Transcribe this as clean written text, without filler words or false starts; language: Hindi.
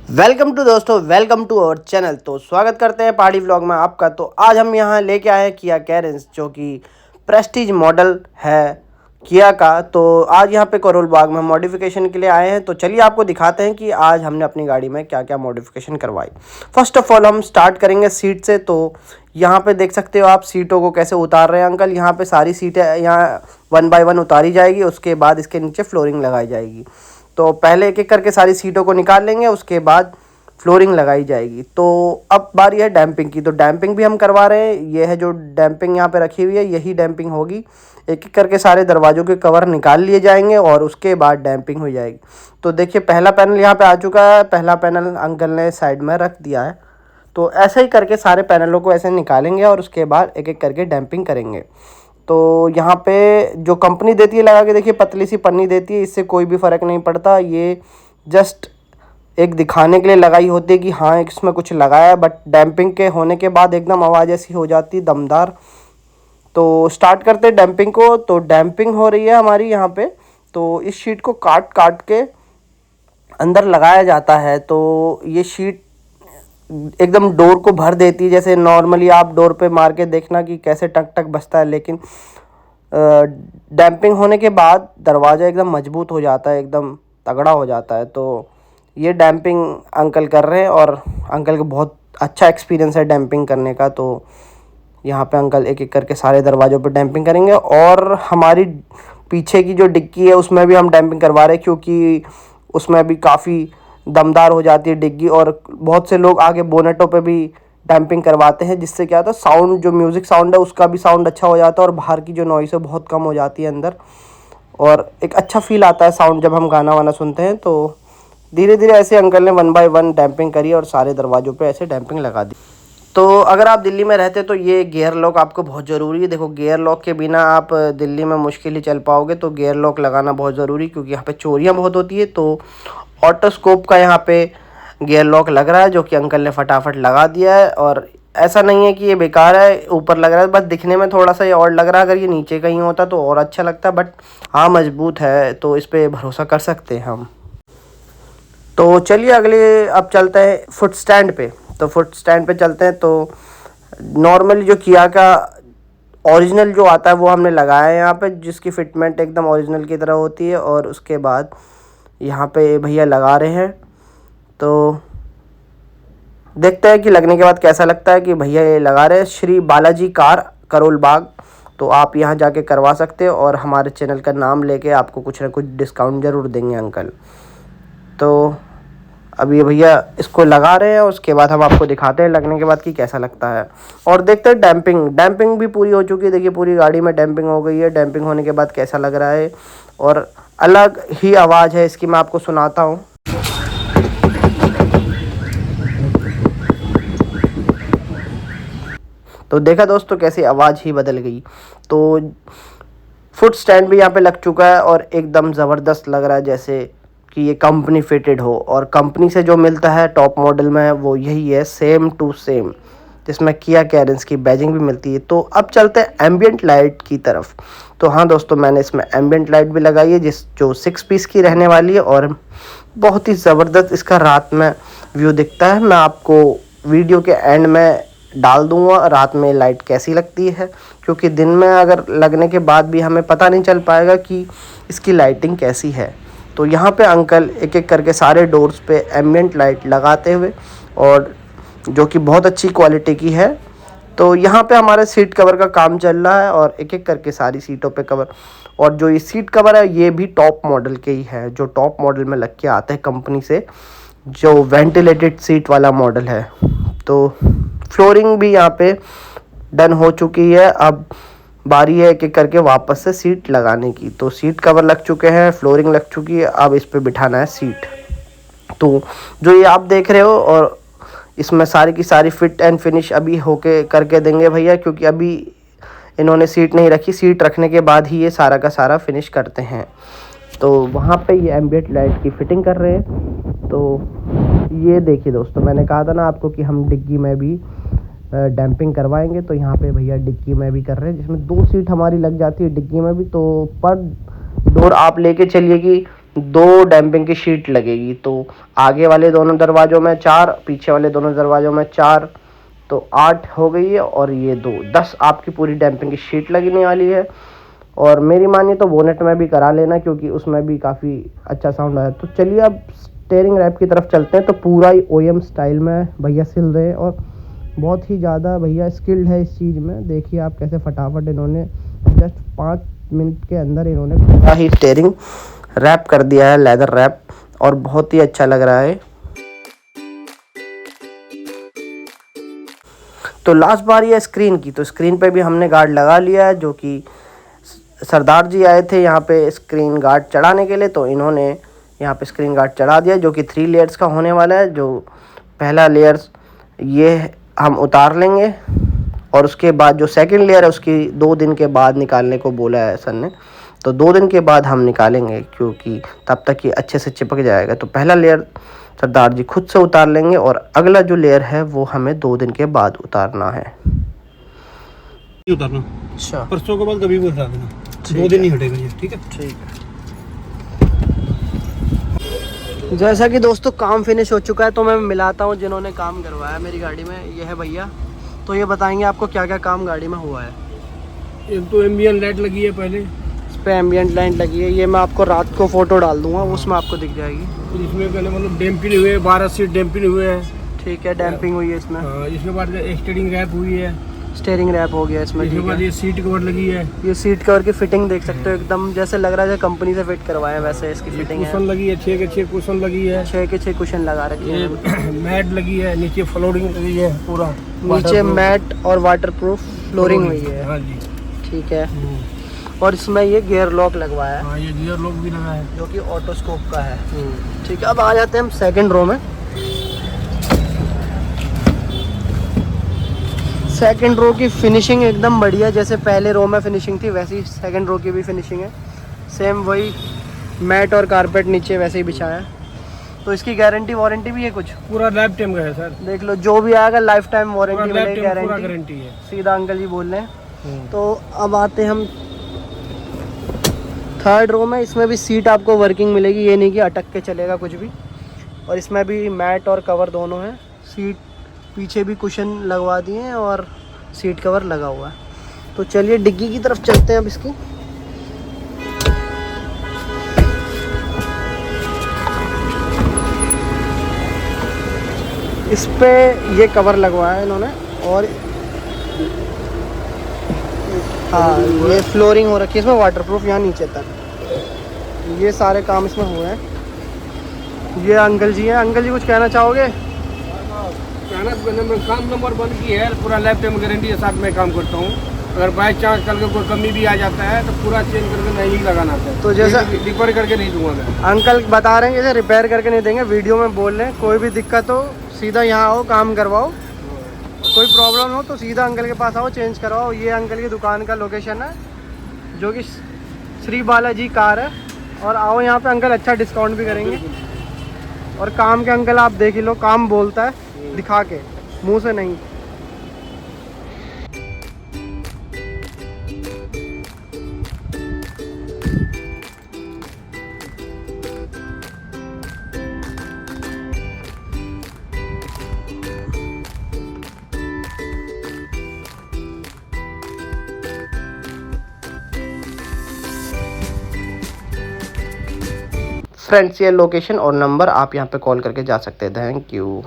वेलकम टू दोस्तों, वेलकम टू अवर चैनल। तो स्वागत करते हैं पहाड़ी व्लॉग में आपका। तो आज हम यहाँ लेके आए हैं किया कैरेंस, जो कि प्रेस्टीज मॉडल है किया का। तो आज यहाँ पे करोल बाग में मॉडिफिकेशन के लिए आए हैं। तो चलिए आपको दिखाते हैं कि आज हमने अपनी गाड़ी में क्या क्या मॉडिफिकेशन करवाई। फर्स्ट ऑफ ऑल हम स्टार्ट करेंगे सीट से। तो यहाँ पे देख सकते हो आप सीटों को कैसे उतार रहे हैं अंकल। यहाँ पे सारी सीटें यहाँ 1 बाय 1 उतारी जाएगी, उसके बाद इसके नीचे फ्लोरिंग लगाई जाएगी। तो पहले एक एक करके सारी सीटों को निकाल लेंगे, उसके बाद फ्लोरिंग लगाई जाएगी। तो अब बारी है डैम्पिंग की। तो डैम्पिंग भी हम करवा रहे हैं। ये है जो डैम्पिंग यहाँ पे रखी हुई है, यही डैम्पिंग होगी। एक एक करके सारे दरवाज़ों के कवर निकाल लिए जाएंगे और उसके बाद डैम्पिंग हो जाएगी। तो देखिए पहला पैनल यहाँ पे आ चुका है। पहला पैनल अंकल ने साइड में रख दिया है। तो ऐसे ही करके सारे पैनलों को ऐसे निकालेंगे और उसके बाद एक एक करके डैम्पिंग करेंगे। तो यहाँ पे जो कंपनी देती है लगा के देखिए, पतली सी पन्नी देती है, इससे कोई भी फ़र्क नहीं पड़ता। ये जस्ट एक दिखाने के लिए लगाई होती है कि हाँ इसमें कुछ लगाया है, बट डैम्पिंग के होने के बाद एकदम आवाज़ ऐसी हो जाती है दमदार। तो स्टार्ट करते हैं डैम्पिंग को। तो डैम्पिंग हो रही है हमारी यहाँ पे। तो इस शीट को काट काट के अंदर लगाया जाता है। तो ये शीट एकदम डोर को भर देती है। जैसे नॉर्मली आप डोर पे मार के देखना कि कैसे टक टक बजता है, लेकिन डैम्पिंग होने के बाद दरवाज़ा एकदम मजबूत हो जाता है, एकदम तगड़ा हो जाता है। तो ये डैम्पिंग अंकल कर रहे हैं और अंकल को बहुत अच्छा एक्सपीरियंस है डैम्पिंग करने का। तो यहाँ पे अंकल एक एक करके सारे दरवाज़ों पे डैम्पिंग करेंगे। और हमारी पीछे की जो डिग्गी है उसमें भी हम डैम्पिंग करवा रहे हैं, क्योंकि उसमें भी काफ़ी दमदार हो जाती है डिग्गी। और बहुत से लोग आगे बोनेटों पे भी डैम्पिंग करवाते हैं, जिससे क्या होता है साउंड, जो म्यूज़िक साउंड है उसका भी साउंड अच्छा हो जाता है और बाहर की जो नॉइस है बहुत कम हो जाती है अंदर। और एक अच्छा फील आता है साउंड जब हम गाना वाना सुनते हैं। तो धीरे धीरे ऐसे अंकल ने 1 बाय 1 डैम्पिंग करी और सारे दरवाज़ों पे ऐसे डैम्पिंग लगा दी। तो अगर आप दिल्ली में रहते तो ये गियर लॉक आपको बहुत ज़रूरी है। देखो गियर लॉक के बिना आप दिल्ली में मुश्किल ही चल पाओगे। तो गियर लॉक लगाना बहुत ज़रूरी, क्योंकि यहाँ पे चोरियाँ बहुत होती है। तो ऑटोस्कोप का यहाँ पे गियर लॉक लग रहा है, जो कि अंकल ने फटाफट लगा दिया है। और ऐसा नहीं है कि ये बेकार है, ऊपर लग रहा है, बस दिखने में थोड़ा सा ये और लग रहा है। अगर ये नीचे कहीं होता तो और अच्छा लगता, बट हाँ मजबूत है, तो इस पर भरोसा कर सकते हैं हम। तो चलिए अगले अब चलते हैं फुट स्टैंड पे। तो फुट स्टैंड पे चलते हैं। तो नॉर्मली जो किया का ओरिजिनल जो आता है वो हमने लगाया है यहाँ पे, जिसकी फिटमेंट एकदम ओरिजिनल की तरह होती है। और उसके बाद यहाँ पे भैया लगा रहे हैं। तो देखते हैं कि लगने के बाद कैसा लगता है। कि भैया ये लगा रहे हैं श्री बालाजी कार करोल बाग। तो आप यहाँ जाके करवा सकते हो और हमारे चैनल का नाम लेके आपको कुछ ना कुछ डिस्काउंट ज़रूर देंगे अंकल। तो अब ये भैया इसको लगा रहे हैं, उसके बाद हम आपको दिखाते हैं लगने के बाद कि कैसा लगता है। और देखते हैं डैम्पिंग भी पूरी हो चुकी है। देखिए पूरी गाड़ी में डैम्पिंग हो गई है। डैम्पिंग होने के बाद कैसा लग रहा है, और अलग ही आवाज़ है इसकी, मैं आपको सुनाता हूँ। तो देखा दोस्तों कैसी आवाज़ ही बदल गई। तो फुट स्टैंड भी यहाँ पे लग चुका है और एकदम ज़बरदस्त लग रहा है, जैसे कि ये कंपनी फिटेड हो। और कंपनी से जो मिलता है टॉप मॉडल में वो यही है, सेम टू सेम, जिसमें किया कैरेंस की बैजिंग भी मिलती है। तो अब चलते हैं एम्बियंट लाइट की तरफ। तो हाँ दोस्तों, मैंने इसमें एम्बियंट लाइट भी लगाई है, जो 6 पीस की रहने वाली है। और बहुत ही ज़बरदस्त इसका रात में व्यू दिखता है। मैं आपको वीडियो के एंड में डाल दूंगा रात में लाइट कैसी लगती है, क्योंकि दिन में अगर लगने के बाद भी हमें पता नहीं चल पाएगा कि इसकी लाइटिंग कैसी है। तो यहाँ पे अंकल एक एक करके सारे डोर्स पे एम्बियंट लाइट लगाते हुए, और जो कि बहुत अच्छी क्वालिटी की है। तो यहाँ पे हमारे सीट कवर का काम चल रहा है और एक एक करके सारी सीटों पे कवर। और जो ये सीट कवर है ये भी टॉप मॉडल के ही है, जो टॉप मॉडल में लग के आते हैं कंपनी से, जो वेंटिलेटेड सीट वाला मॉडल है। तो फ्लोरिंग भी यहाँ पे डन हो चुकी है। अब बारी है एक एक करके वापस से सीट लगाने की। तो सीट कवर लग चुके हैं, फ्लोरिंग लग चुकी है, अब इस पे बिठाना है सीट। तो जो ये आप देख रहे हो, और इसमें सारी की सारी फिट एंड फिनिश अभी होके करके देंगे भैया, क्योंकि अभी इन्होंने सीट नहीं रखी। सीट रखने के बाद ही ये सारा का सारा फिनिश करते हैं। तो वहाँ पे ये एम्बियंट लाइट की फिटिंग कर रहे हैं। तो ये देखिए दोस्तों, मैंने कहा था ना आपको कि हम डिग्गी में भी डैम्पिंग करवाएंगे। तो यहाँ पे भैया डिग्गी में भी कर रहे हैं, जिसमें 2 सीट हमारी लग जाती है डिग्गी में भी। तो पर डोर आप लेके चलिए कि 2 डैम्पिंग की शीट लगेगी। तो आगे वाले दोनों दरवाज़ों में 4, पीछे वाले दोनों दरवाज़ों में 4, तो 8 हो गई है। और ये 2, 10 आपकी पूरी डैम्पिंग की शीट लगने वाली है। और मेरी मानिए तो बोनेट में भी करा लेना, क्योंकि उसमें भी काफ़ी अच्छा साउंड आया। तो चलिए अब स्टीयरिंग रैप की तरफ चलते हैं। तो पूरा ही OEM स्टाइल में भैया सिल रहे हैं और बहुत ही ज़्यादा भैया स्किल्ड है इस चीज़ में। देखिए आप कैसे फटाफट इन्होंने जस्ट 5 मिनट के अंदर इन्होंने पूरा ही स्टीयरिंग रैप कर दिया है, लेदर रैप, और बहुत ही अच्छा लग रहा है। तो लास्ट बार ये स्क्रीन की, तो स्क्रीन पे भी हमने गार्ड लगा लिया है, जो कि सरदार जी आए थे यहाँ पे स्क्रीन गार्ड चढ़ाने के लिए। तो इन्होंने यहाँ पे स्क्रीन गार्ड चढ़ा दिया, जो कि 3 लेयर्स का होने वाला है। जो पहला लेयर्स ये हम उतार लेंगे, और उसके बाद जो सेकंड लेयर है उसकी 2 दिन के बाद निकालने को बोला है सर ने। तो 2 दिन के बाद हम निकालेंगे, क्योंकि तब तक ये अच्छे से चिपक जाएगा। तो पहला लेयर सरदार जी खुद से उतार लेंगे, और अगला जो लेयर है वो हमें 2 दिन के बाद उतारना है। उतारना अच्छा, परसों के बाद कभी भी उतार देना, 2 दिन नहीं हटेगा ये। ठीक है, ठीक है। जैसा कि दोस्तों काम फिनिश हो चुका है, तो मैं मिलाता हूँ जिन्होंने काम करवाया मेरी गाड़ी में। ये है भैया, तो ये बताएंगे आपको क्या क्या काम गाड़ी में हुआ है। एक तो एम्बियंट लाइट लगी है पहले, इस पर एम्बियंट लाइट लगी है। ये मैं आपको रात को फ़ोटो डाल दूंगा, उसमें आपको दिख जाएगी। इसमें पहले मतलब डैम्पिंग हुए, 12 सीट डैम्पिंग हुए हैं। ठीक है, डैम्पिंग हुई है इसमें। इसके बाद स्टीयरिंग रैप हुई है, स्टीयरिंग रैप हो गया इसमें। इसके ठीक बाद है, ये सीट कवर लगी है, ये सीट कवर की फिटिंग देख सकते हो, एकदम जैसे लग रहा है कंपनी से फिट करवाया है वैसे इसकी फिटिंग है। कुशन लगी है, 6 के 6 कुशन लगी है, 6 के 6 कुशन लगा रखे ये हैं। मैट लगी है, नीचे फ्लोरिंग लगी है पूरा, नीचे मैट और वाटरप्रूफ फ्लोरिंग हुई है। हाँ जी, ठीक है, और इसमें ये गियर लॉक लगवाया है, हाँ ये गियर लॉक भी लगा है, जो कि ऑटोस्कोप का है। ठीक है, अब आ जाते हैं हम सेकंड रो में। सेकंड रो की फिनिशिंग एकदम बढ़िया, जैसे पहले रो में फिनिशिंग थी वैसी सेकंड रो की भी फिनिशिंग है। सेम वही मैट और कारपेट नीचे वैसे ही बिछाया है। तो इसकी गारंटी वारंटी भी है कुछ? पूरा लाइफ टाइम का है सर, देख लो, जो भी आएगा लाइफ टाइम वारंटी मिलेगी, पूरा गारंटी गारंटी है। सीधा अंकल जी बोल रहे हैं। तो अब आते हैं हम थर्ड रो में। इसमें भी सीट आपको वर्किंग मिलेगी, ये नहीं कि अटक के चलेगा कुछ भी। और इसमें भी मैट और कवर दोनों हैं। सीट पीछे भी कुशन लगवा दिए हैं और सीट कवर लगा हुआ है। तो चलिए डिग्गी की तरफ चलते हैं अब इसकी। इस पे ये कवर लगवाया है इन्होंने, और हाँ ये फ्लोरिंग हो रखी है इसमें वाटरप्रूफ, यहाँ नीचे तक ये सारे काम इसमें हुए हैं। ये अंकल जी हैं। अंकल जी कुछ कहना चाहोगे? काम नंबर 1 की है, पूरा लाइफ टाइम गारंटी के साथ मैं काम करता हूँ। अगर बाई चांस कल के कोई कमी भी आ जाता है तो पूरा चेंज करके मैं ही लगाना है। तो जैसा रिपेयर करके नहीं दूंगा मैं। अंकल बता रहे हैं जैसे रिपेयर करके नहीं देंगे, वीडियो में बोल रहे हैं। कोई भी दिक्कत हो सीधा यहाँ आओ, काम करवाओ। कोई प्रॉब्लम हो तो सीधा अंकल के पास आओ, चेंज करवाओ। ये अंकल की दुकान का लोकेशन है, जो कि श्री बालाजी कार है। और आओ यहाँ पे, अंकल अच्छा डिस्काउंट भी करेंगे। और काम के अंकल आप देख ही लो, काम बोलता है दिखा के, मुंह से नहीं। फ्रेंड्स, ये लोकेशन और नंबर आप यहाँ पे कॉल करके जा सकते हैं। Thank you.